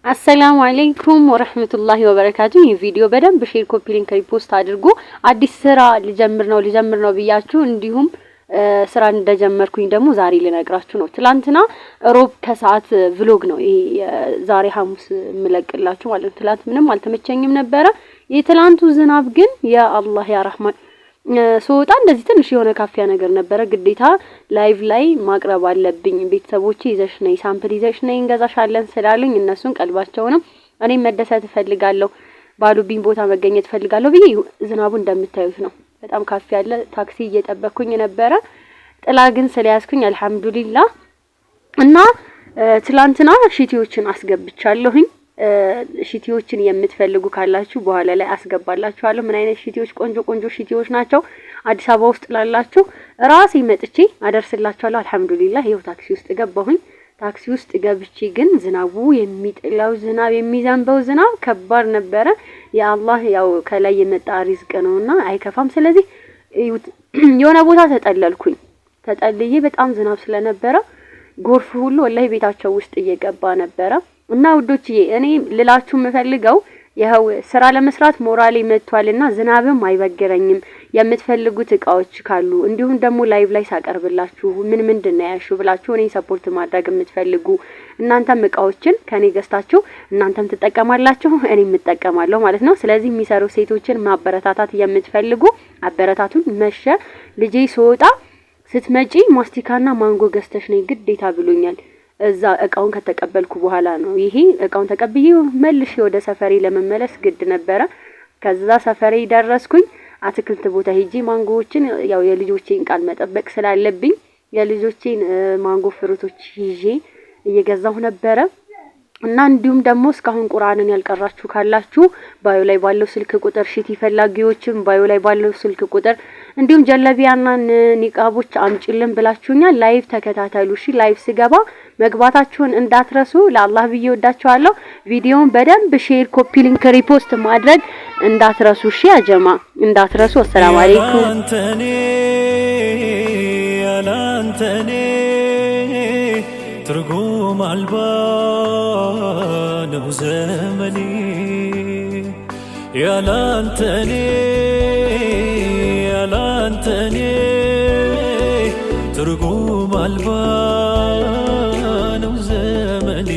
አሰላሙ አለይኩም ወራህመቱላሂ ወበረካቱ። ይህ ቪዲዮ በደንብ ሼር፣ ኮፒ ሊንክ፣ ሪፖስት አድርጉ። አዲስ ስራ ልጀምር ነው ብያችሁ እንዲሁም ስራ እንደጀመርኩኝ ደግሞ ዛሬ ልነግራችሁ ነው። ትላንትና ሮብ ከሰዓት ቭሎግ ነው ይሄ ዛሬ ሐሙስ ምለቅላችሁ ማለት ነው። ትላንት ምንም አልተመቸኝም ነበረ። የትላንቱ ዝናብ ግን ያ አላህ ያ ረህማን ሶጣ እንደዚህ ትንሽ የሆነ ካፊያ ነገር ነበረ። ግዴታ ላይቭ ላይ ማቅረብ አለብኝ። ቤተሰቦቼ ይዘሽ ነይ ሳምፕል ይዘሽ ነይ እንገዛሻለን ስላሉኝ እነሱን ቀልባቸውንም እኔም መደሰት እፈልጋለሁ፣ ባሉብኝ ቦታ መገኘት እፈልጋለሁ ብዬ ዝናቡ እንደምታዩት ነው። በጣም ካፊያ ያለ ታክሲ እየጠበቅኩኝ ነበረ። ጥላ ግን ስለያዝኩኝ አልহামዱሊላህ። እና ትላንትና ሽቲዎችን አስገብቻለሁኝ። ሽቲዎችን የምትፈልጉ ካላችሁ በኋላ ላይ አስገባላችኋለሁ። ምን አይነት ሽቲዎች ቆንጆ ሽቲዎች ናቸው አዲስ አበባ ውስጥ ላላችሁ ራሴ መጥቼ አደርስላችኋለሁ። አልহামዱሊላህ ይኸው ታክሲ ውስጥ ገባሁኝ። ታክሲ ውስጥ ገብቼ ግን ዝናቡ የሚጥለው ዝናብ የሚዘንበው ዝናብ ከባድ ነበረ። ያአላህ ያው ከላይ የመጣ ሪዝቅ ነውና አይከፋም። ስለዚህ የሆነ ቦታ ተጠልዬ በጣም ዝናብ ስለነበረ ጎርፍ ሁሉ ወላሂ ቤታቸው ውስጥ እየገባ ነበረ። እና ውዶችዬ እኔ ልላችሁ የምፈልገው ይሄው ስራ ለመስራት ሞራሌ መጥቷልና ዝናብም አይበገረኝም። የምትፈልጉት እቃዎች ካሉ እንዲሁም ደግሞ ላይቭ ላይ ሳቀርብላችሁ ምንድን ነው ያልሽው ብላችሁ እኔ ሰፖርት ማድረግ የምትፈልጉ እናንተም እቃዎችን ከኔ ገዝታችሁ እናንተም ትጠቀማላችሁ እኔም እጠቀማለሁ ማለት ነው። ስለዚህ የሚሰሩ ሴቶችን ማበረታታት የምትፈልጉ አበረታቱን። መሸ ልጄ ሲወጣ ስትመጪ ማስቲካና ማንጎ ገዝተሽ ነይ ግዴታ ብሎኛል። እዛ እቃውን ከተቀበልኩ በኋላ ነው ይሄ እቃውን ተቀብዬ መልሼ ወደ ሰፈሬ ለመመለስ ግድ ነበረ። ከዛ ሰፈሬ ደረስኩኝ። አትክልት ቦታ ሄጄ ማንጎዎችን ያው የልጆቼን ቃል መጠበቅ ስላለብኝ የልጆቼን ማንጎ ፍሩቶች ይዤ እየገዛሁ ነበረ። እና እንዲሁም ደግሞ እስካሁን ቁርአንን ያልቀራችሁ ካላችሁ ባዮ ላይ ባለው ስልክ ቁጥር ሽቲ ፈላጊዎችም ባዮ ላይ ባለው ስልክ ቁጥር እንዲሁም ጀለቢያና ኒቃቦች አምጪልን ብላችሁኛል። ላይቭ ተከታተሉ እሺ። ላይቭ ስገባ መግባታችሁን እንዳትረሱ። ለአላህ ብዬ ወዳችኋለሁ። ቪዲዮውን በደንብ ሼር፣ ኮፒ ሊንክ፣ ሪፖስት ማድረግ እንዳትረሱ እሺ። አጀማ እንዳትረሱ። አሰላሙ አለይኩም ያላንተኔ ትርጉም አልባ ነው ዘመኔ ያላንተኔ ትርጉም አልባ ነው ዘመኔ